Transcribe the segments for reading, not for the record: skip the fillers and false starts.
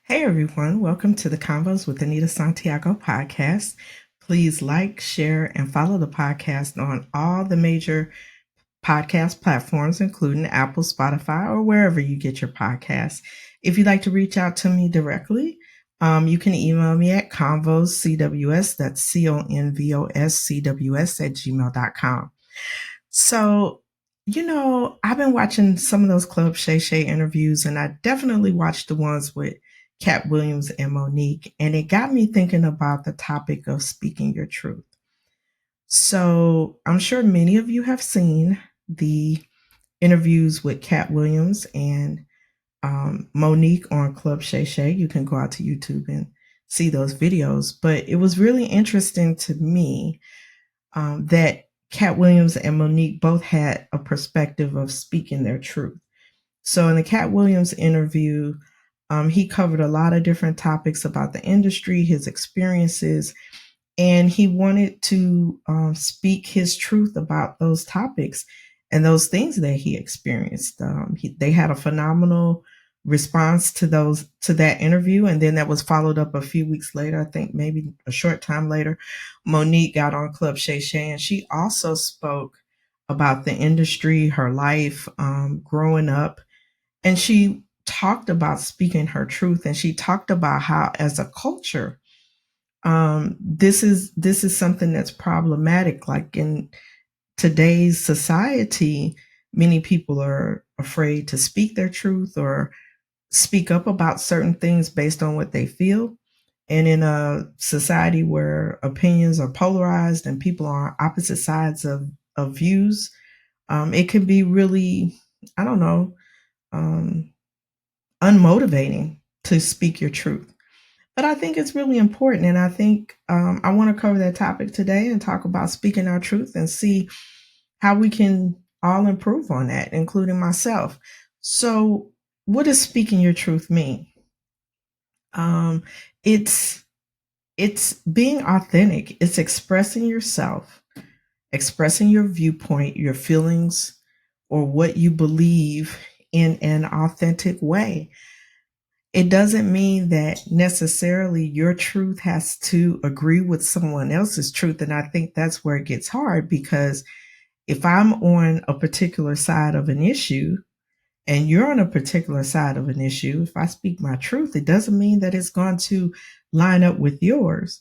Hey everyone, welcome to the Convos with Anita Santiago podcast. Please like, share, and follow the podcast on all the major podcast platforms, including Apple, Spotify, or wherever you get your podcasts. If you'd like to reach out to me directly, you can email me at convoscws, that's convoscws at gmail.com. So, I've been watching some of those Club Shay Shay interviews, and I definitely watched the ones with Cat Williams and Monique, and it got me thinking about the topic of speaking your truth. So, I'm sure many of you have seen the interviews with Cat Williams and Monique on Club Shay Shay. You can go out to YouTube and see those videos, but it was really interesting to me that Cat Williams and Monique both had a perspective of speaking their truth. So in the Cat Williams interview, he covered a lot of different topics about the industry, his experiences, and he wanted to speak his truth about those topics and those things that he experienced. They had a phenomenal response to that interview, and then that was followed up a few weeks later. I think maybe a short time later, Monique got on Club Shay Shay, and she also spoke about the industry, her life, growing up, and she talked about speaking her truth, and she talked about how, as a culture, this is something that's problematic. Like in today's society, many people are afraid to speak their truth or speak up about certain things based on what they feel. And in a society where opinions are polarized and people are on opposite sides of views, it can be really, I don't know, um, unmotivating to speak your truth. But I think it's really important. And I think I want to cover that topic today and talk about speaking our truth and see how we can all improve on that, including myself. So, what does speaking your truth mean? Um, it's it's being authentic. It's expressing yourself, expressing your viewpoint, your feelings, or what you believe in an authentic way. It doesn't mean that necessarily your truth has to agree with someone else's truth. And I think that's where it gets hard, because if I'm on a particular side of an issue and you're on a particular side of an issue, if I speak my truth, it doesn't mean that it's going to line up with yours.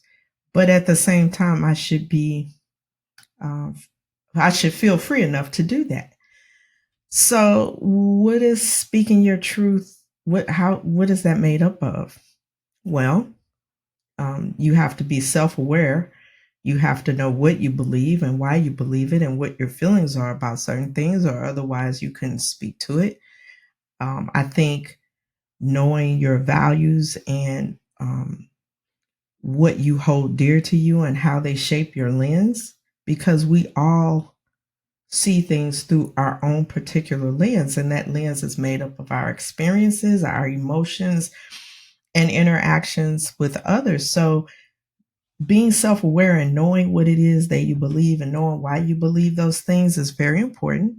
But at the same time, uh, I should feel free enough to do that. So, what is speaking your truth? What is that made up of? Well, you have to be self aware. You have to know what you believe and why you believe it and what your feelings are about certain things, or otherwise you couldn't speak to it. I think knowing your values and what you hold dear to you and how they shape your lens, because we all see things through our own particular lens, and that lens is made up of our experiences, our emotions, and interactions with others. So being self-aware and knowing what it is that you believe and knowing why you believe those things is very important.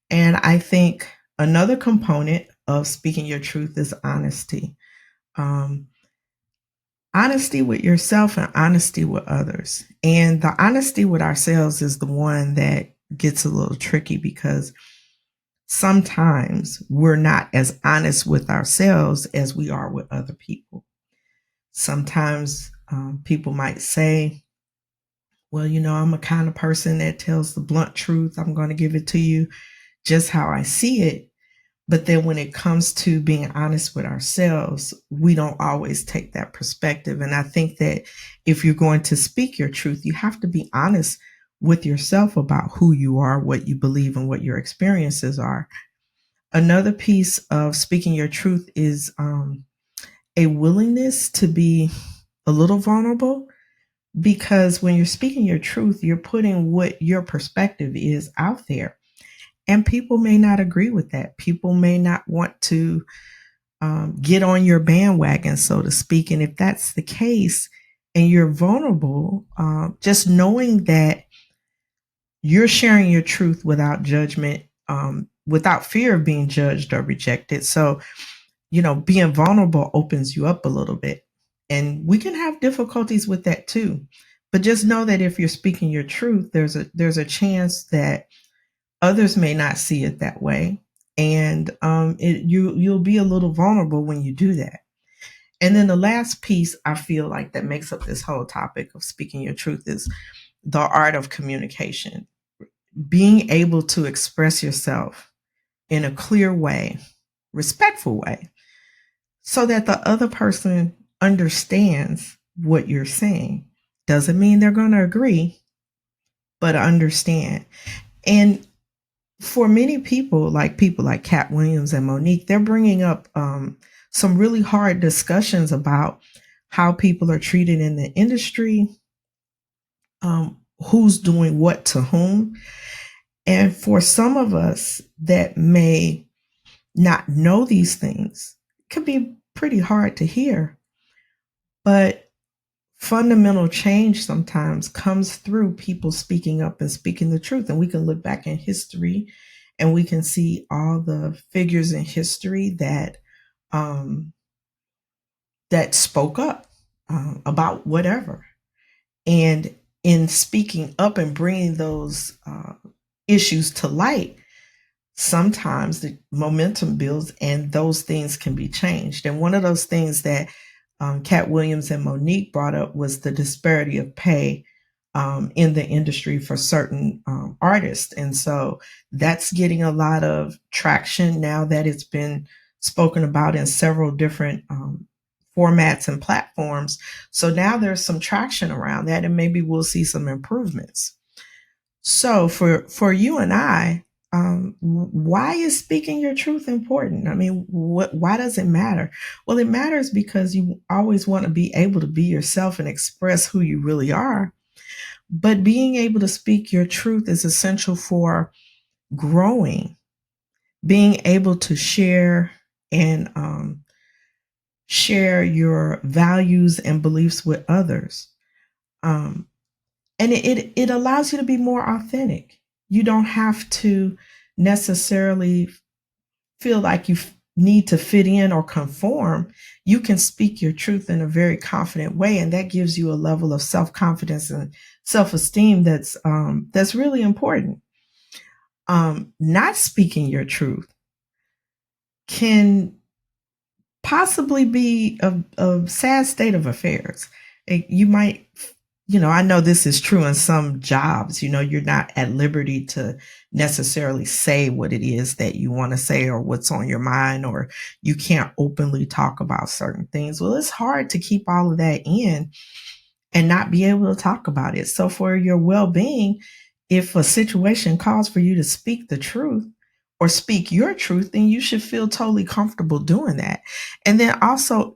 And I think another component of speaking your truth is honesty. Um, Honesty with yourself and honesty with others. And the honesty with ourselves is the one that gets a little tricky, because sometimes we're not as honest with ourselves as we are with other people. Sometimes people might say, well, I'm a kind of person that tells the blunt truth. I'm going to give it to you just how I see it. But then when it comes to being honest with ourselves, we don't always take that perspective. And I think that if you're going to speak your truth, you have to be honest with yourself about who you are, what you believe, and what your experiences are. Another piece of speaking your truth is a willingness to be a little vulnerable, because when you're speaking your truth, you're putting what your perspective is out there. And people may not agree with that. People may not want to get on your bandwagon, so to speak. And if that's the case and you're vulnerable, just knowing that you're sharing your truth without judgment, without fear of being judged or rejected. So being vulnerable opens you up a little bit. And we can have difficulties with that too. But just know that if you're speaking your truth, there's a chance that others may not see it that way. And you'll be a little vulnerable when you do that. And then the last piece I feel like that makes up this whole topic of speaking your truth is the art of communication. Being able to express yourself in a clear way, respectful way, so that the other person understands what you're saying. Doesn't mean they're going to agree, but understand. And for many people like Cat Williams and Monique, they're bringing up some really hard discussions about how people are treated in the industry, who's doing what to whom. And for some of us that may not know these things, it could be pretty hard to hear. But fundamental change sometimes comes through people speaking up and speaking the truth. And we can look back in history and we can see all the figures in history that that spoke up about whatever. And in speaking up and bringing those issues to light, sometimes the momentum builds and those things can be changed. And one of those things that Cat Williams and Monique brought up was the disparity of pay in the industry for certain artists. And so that's getting a lot of traction now that it's been spoken about in several different formats and platforms. So now there's some traction around that, and maybe we'll see some improvements. So for you and I, why is speaking your truth important? I mean, why does it matter? Well, it matters because you always want to be able to be yourself and express who you really are. But being able to speak your truth is essential for growing, being able to share and share your values and beliefs with others. Um, and it allows you to be more authentic. You don't have to necessarily feel like you need to fit in or conform. You can speak your truth in a very confident way, and that gives you a level of self-confidence and self-esteem that's really important. Not speaking your truth can possibly be a sad state of affairs. You might, I know this is true in some jobs. You're not at liberty to necessarily say what it is that you want to say or what's on your mind, or you can't openly talk about certain things. Well, it's hard to keep all of that in and not be able to talk about it. So for your well-being, if a situation calls for you to speak the truth or speak your truth, then you should feel totally comfortable doing that. And then also,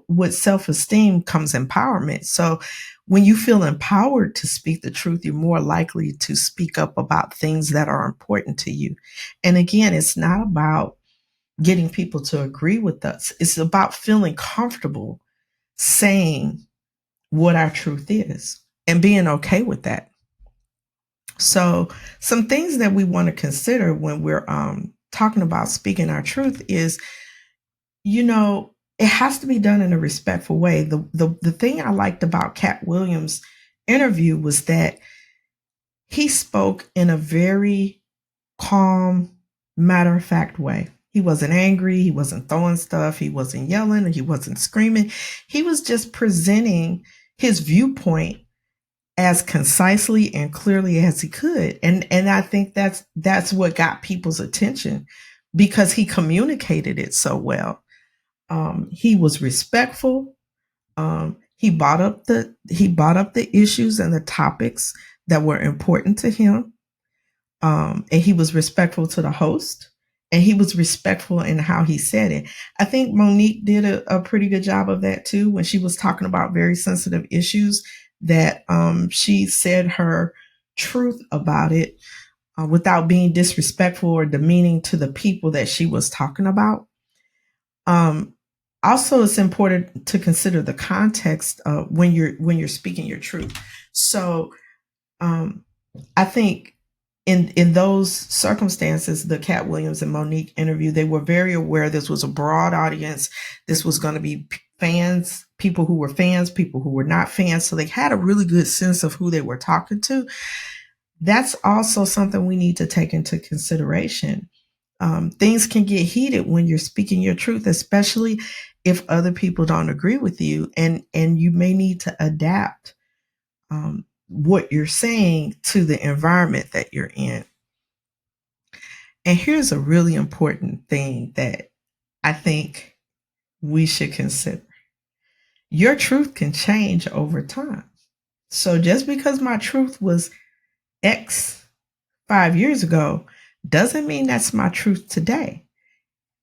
with self-esteem comes empowerment. So when you feel empowered to speak the truth, you're more likely to speak up about things that are important to you. And again, it's not about getting people to agree with us. It's about feeling comfortable saying what our truth is and being okay with that. So some things that we want to consider when we're talking about speaking our truth is, it has to be done in a respectful way. The thing I liked about Cat Williams' interview was that he spoke in a very calm, matter-of-fact way. He wasn't angry. He wasn't throwing stuff. He wasn't yelling. He wasn't screaming. He was just presenting his viewpoint as concisely and clearly as he could. And I think that's what got people's attention, because he communicated it so well. He was respectful. He brought up the issues and the topics that were important to him. And he was respectful to the host, and he was respectful in how he said it. I think Monique did a pretty good job of that too, when she was talking about very sensitive issues, that she said her truth about it without being disrespectful or demeaning to the people that she was talking about. Also, it's important to consider the context when you're speaking your truth. So I think in those circumstances, the Cat Williams and Monique interview, they were very aware this was a broad audience. This was going to be fans, people who were fans, people who were not fans. So they had a really good sense of who they were talking to. That's also something we need to take into consideration. Things can get heated when you're speaking your truth, especially if other people don't agree with you, and you may need to adapt what you're saying to the environment that you're in. And here's a really important thing that I think we should consider. Your truth can change over time. So just because my truth was X 5 years ago doesn't mean that's my truth today.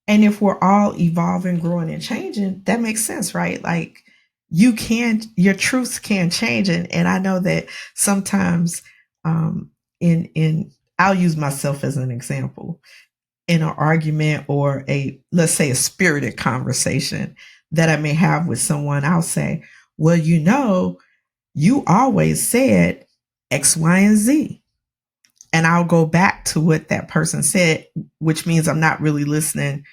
And if we're all evolving, growing, and changing, that makes sense, right? Like your truths can change. And I know that sometimes in I'll use myself as an example. In an argument or let's say a spirited conversation that I may have with someone, I'll say, well, you always said X, Y, and Z. And I'll go back to what that person said, which means I'm not really listening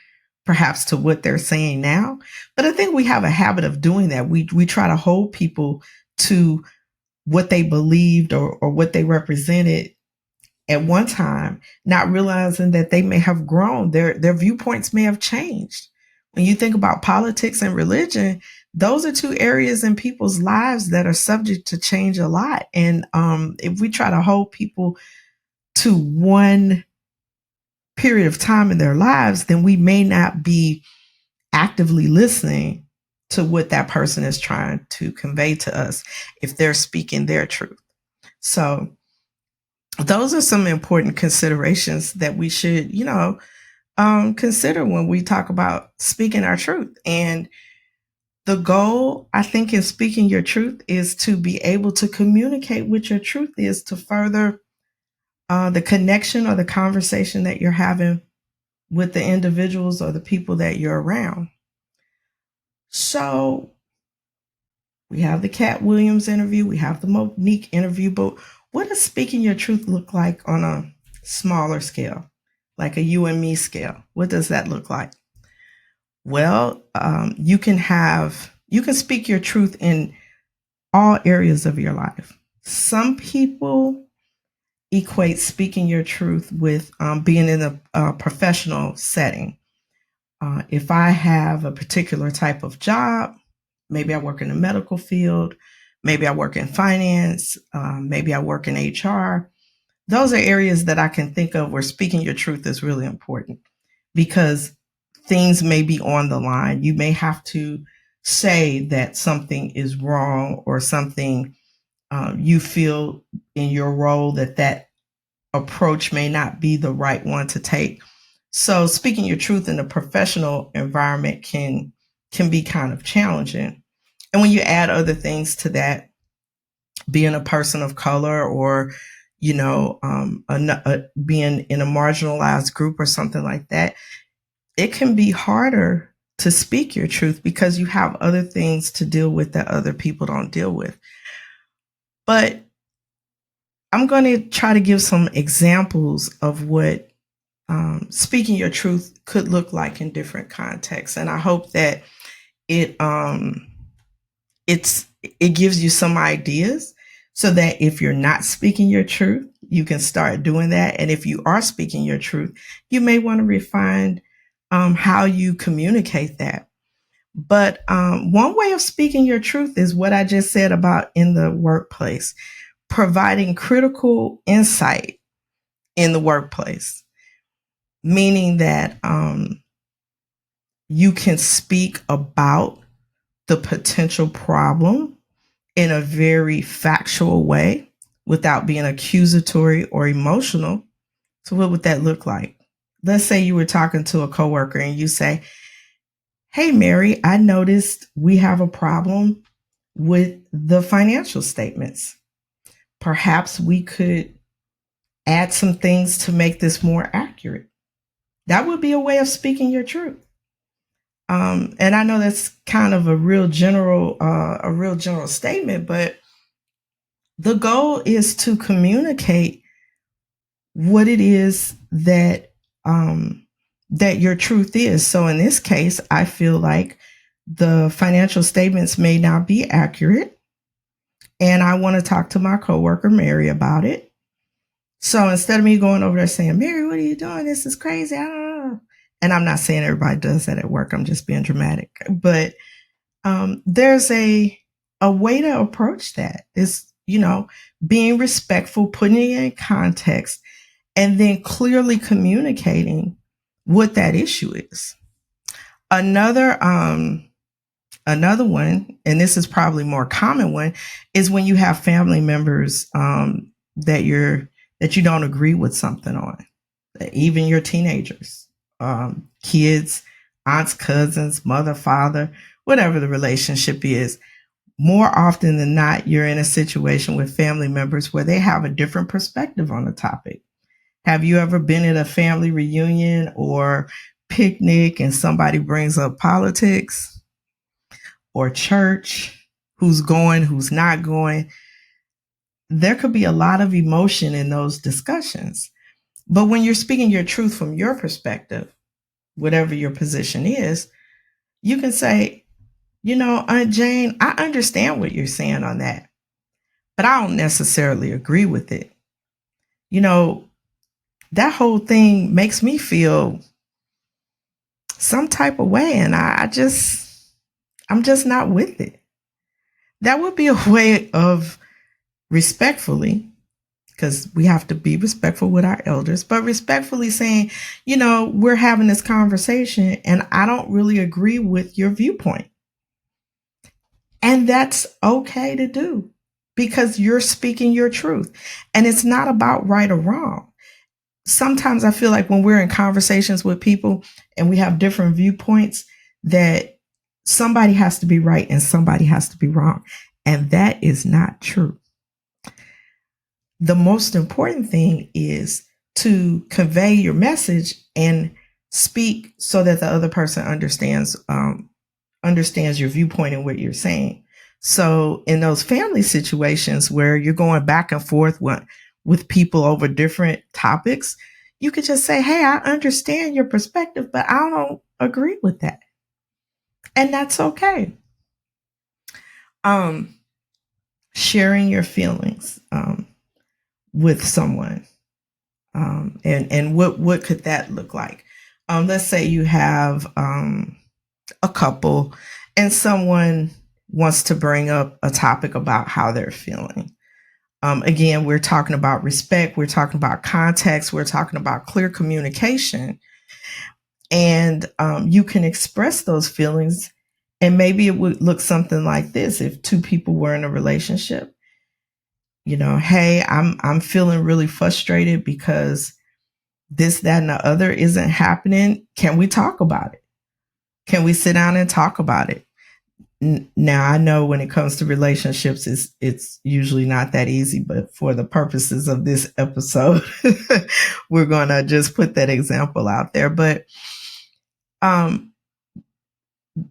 perhaps to what they're saying now. But I think we have a habit of doing that. We try to hold people to what they believed or what they represented at one time, not realizing that they may have grown. Their viewpoints may have changed. When you think about politics and religion, those are two areas in people's lives that are subject to change a lot. And if we try to hold people to one period of time in their lives, then we may not be actively listening to what that person is trying to convey to us if they're speaking their truth. So those are some important considerations that we should, consider when we talk about speaking our truth. And the goal, I think, in speaking your truth is to be able to communicate what your truth is to further the connection or the conversation that you're having with the individuals or the people that you're around. So we have the Cat Williams interview, we have the Monique interview, but what does speaking your truth look like on a smaller scale, like a you and me scale? What does that look like? Well, you can speak your truth in all areas of your life. Some people equate speaking your truth with being in a professional setting. If I have a particular type of job, maybe I work in the medical field, maybe I work in finance, maybe I work in HR. Those are areas that I can think of where speaking your truth is really important because things may be on the line. You may have to say that something is wrong or something you feel in your role that approach may not be the right one to take. So speaking your truth in a professional environment can be kind of challenging. And when you add other things to that, being a person of color or, being in a marginalized group or something like that, it can be harder to speak your truth because you have other things to deal with that other people don't deal with. But I'm going to try to give some examples of what speaking your truth could look like in different contexts. And I hope that it gives you some ideas so that if you're not speaking your truth, you can start doing that. And if you are speaking your truth, you may want to refine how you communicate that. But one way of speaking your truth is what I just said about in the workplace, providing critical insight in the workplace, meaning that you can speak about the potential problem in a very factual way without being accusatory or emotional. So what would that look like? Let's say you were talking to a coworker and you say, hey, Mary, I noticed we have a problem with the financial statements. Perhaps we could add some things to make this more accurate. That would be a way of speaking your truth. And I know that's kind of a real general statement, but the goal is to communicate what it is that that your truth is. So in this case, I feel like the financial statements may not be accurate, and I want to talk to my coworker Mary about it. So instead of me going over there saying, Mary, what are you doing? This is crazy. I don't know. And I'm not saying everybody does that at work. I'm just being dramatic. But there's a way to approach that. Is, being respectful, putting it in context, and then clearly communicating what that issue is. Another one, and this is probably more common one, is when you have family members that you don't agree with something on, even your teenagers, kids, aunts, cousins, mother, father, whatever the relationship is. More often than not, you're in a situation with family members where they have a different perspective on the topic. Have you ever been at a family reunion or picnic and somebody brings up politics or church, who's going, who's not going? There could be a lot of emotion in those discussions. But when you're speaking your truth from your perspective, whatever your position is, you can say, Aunt Jane, I understand what you're saying on that, but I don't necessarily agree with it. That whole thing makes me feel some type of way, and I'm just not with it. That would be a way of respectfully, because we have to be respectful with our elders, but respectfully saying, we're having this conversation and I don't really agree with your viewpoint. And that's okay to do because you're speaking your truth. And it's not about right or wrong. Sometimes I feel like when we're in conversations with people and we have different viewpoints, that somebody has to be right and somebody has to be wrong. And that is not true. The most important thing is to convey your message and speak so that the other person understands your viewpoint and what you're saying. So in those family situations where you're going back and forth with people over different topics, you could just say, hey, I understand your perspective, but I don't agree with that. And that's okay. Sharing your feelings with someone. And what could that look like? Let's say you have a couple and someone wants to bring up a topic about how they're feeling. Again, we're talking about respect. We're talking about context. We're talking about clear communication. And you can express those feelings. And maybe it would look something like this. If two people were in a relationship, hey, I'm feeling really frustrated because this, that, and the other isn't happening. Can we talk about it? Can we sit down and talk about it? Now, I know when it comes to relationships, it's usually not that easy, but for the purposes of this episode, we're going to just put that example out there. But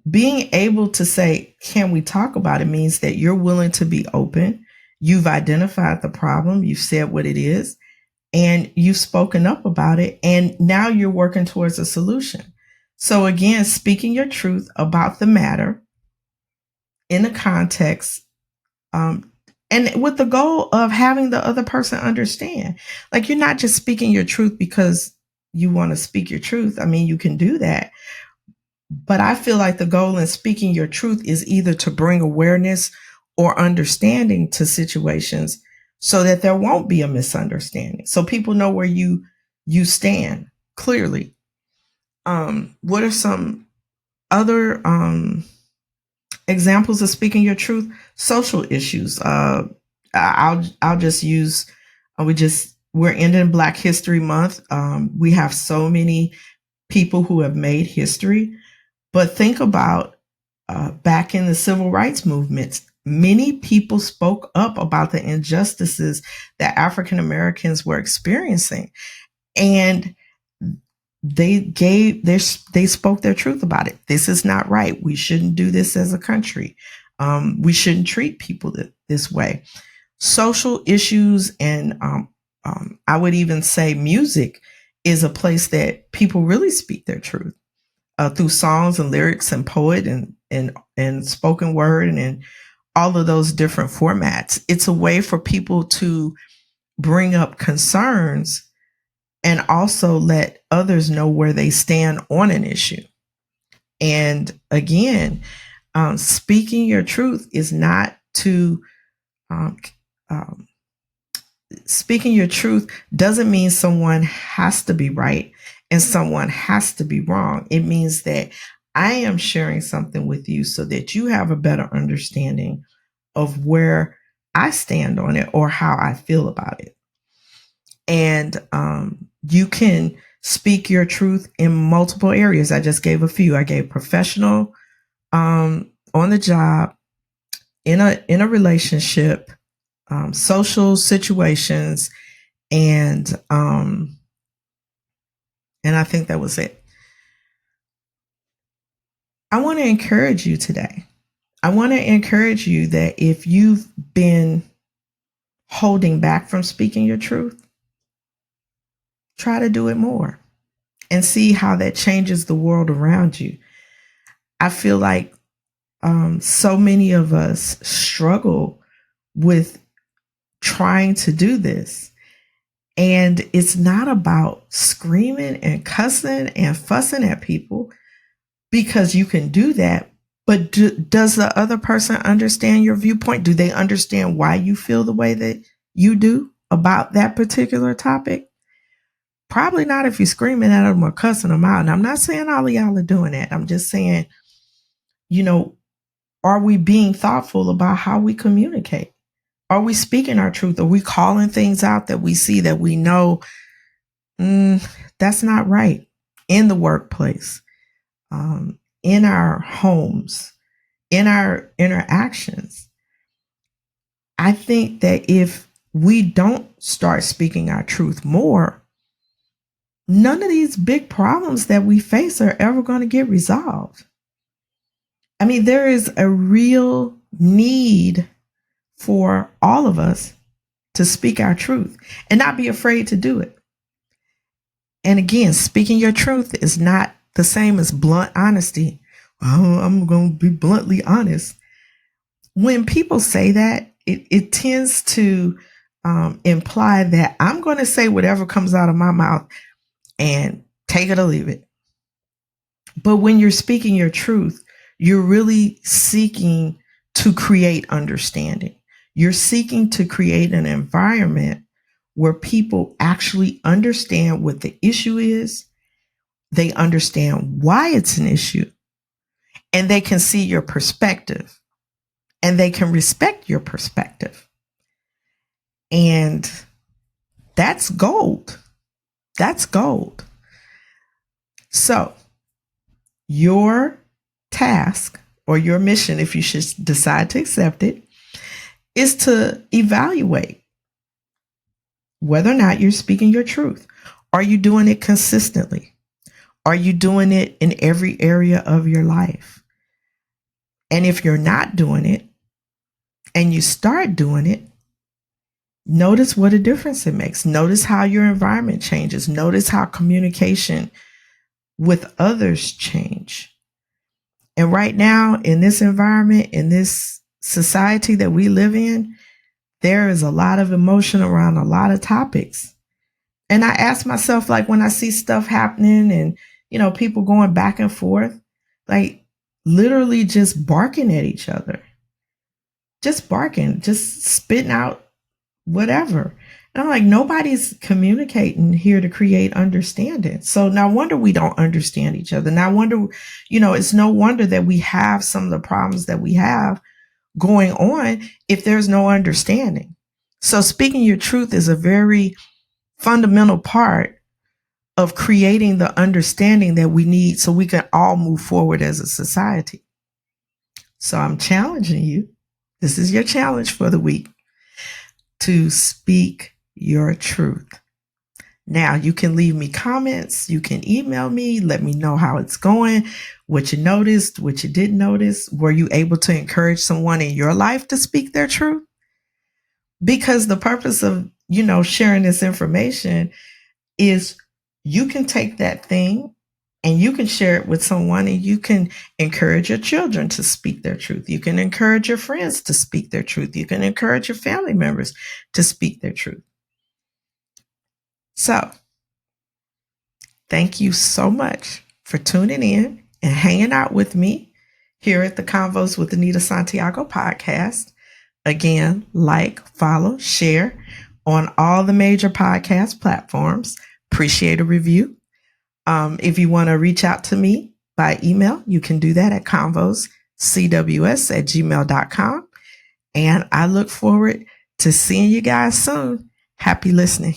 being able to say, can we talk about it, means that you're willing to be open. You've identified the problem. You've said what it is, and you've spoken up about it. And now you're working towards a solution. So again, speaking your truth about the matter in a context, and with the goal of having the other person understand. Like, you're not just speaking your truth because you want to speak your truth. I mean, you can do that. But I feel like the goal in speaking your truth is either to bring awareness or understanding to situations so that there won't be a misunderstanding. So people know where you stand clearly. What are some other examples of speaking your truth? Social issues. I'll just use. We're ending Black History Month. We have so many people who have made history, but think about back in the civil rights movements. Many people spoke up about the injustices that African Americans were experiencing, and they spoke their truth about it. This is not right. We shouldn't do this as a country. We shouldn't treat people this way. Social issues and I would even say music is a place that people really speak their truth through songs and lyrics and poet and spoken word and all of those different formats. It's a way for people to bring up concerns and also let others know where they stand on an issue. And again, speaking your truth is not to um, um, speaking your truth doesn't mean someone has to be right and someone has to be wrong. It means that I am sharing something with you so that you have a better understanding of where I stand on it or how I feel about it. And you can speak your truth in multiple areas. I just gave a few. I gave professional, on the job, in a relationship, social situations, and I think that was it. I want to encourage you today. I want to encourage you that if you've been holding back from speaking your truth, try to do it more and see how that changes the world around you. I feel like so many of us struggle with trying to do this. And it's not about screaming and cussing and fussing at people, because you can do that. But does the other person understand your viewpoint? Do they understand why you feel the way that you do about that particular topic? Probably not if you're screaming at them or cussing them out. And I'm not saying all of y'all are doing that. I'm just saying, are we being thoughtful about how we communicate? Are we speaking our truth? Are we calling things out that we see, that we know that's not right in the workplace, in our homes, in our interactions? I think that if we don't start speaking our truth more, none of these big problems that we face are ever going to get resolved. I mean, there is a real need for all of us to speak our truth and not be afraid to do it. And again, speaking your truth is not the same as blunt honesty. Well, I'm going to be bluntly honest. When people say that, it tends to imply that I'm going to say whatever comes out of my mouth and take it or leave it. But when you're speaking your truth, you're really seeking to create understanding. You're seeking to create an environment where people actually understand what the issue is. They understand why it's an issue, and they can see your perspective, and they can respect your perspective. And that's gold. That's gold. So your task or your mission, if you should decide to accept it, is to evaluate whether or not you're speaking your truth. Are you doing it consistently? Are you doing it in every area of your life? And if you're not doing it and you start doing it, notice what a difference it makes. Notice how your environment changes. Notice how communication with others change. And right now, in this environment, in this society that we live in, there is a lot of emotion around a lot of topics. And I ask myself, like, when I see stuff happening and, people going back and forth, like literally just barking at each other, just barking, just spitting out whatever. And I'm like, nobody's communicating here to create understanding. So no wonder we don't understand each other. No wonder, it's no wonder that we have some of the problems that we have going on if there's no understanding. So speaking your truth is a very fundamental part of creating the understanding that we need so we can all move forward as a society. So I'm challenging you. This is your challenge for the week, to speak your truth. Now, you can leave me comments. You can email me. Let me know how it's going, what you noticed, what you didn't notice. Were you able to encourage someone in your life to speak their truth? Because the purpose of sharing this information is you can take that thing and you can share it with someone, and you can encourage your children to speak their truth. You can encourage your friends to speak their truth. You can encourage your family members to speak their truth. So, thank you so much for tuning in and hanging out with me here at the Convos with Anita Santiago podcast. Again, like, follow, share on all the major podcast platforms. Appreciate a review. If you want to reach out to me by email, you can do that at convoscws@gmail.com. And I look forward to seeing you guys soon. Happy listening.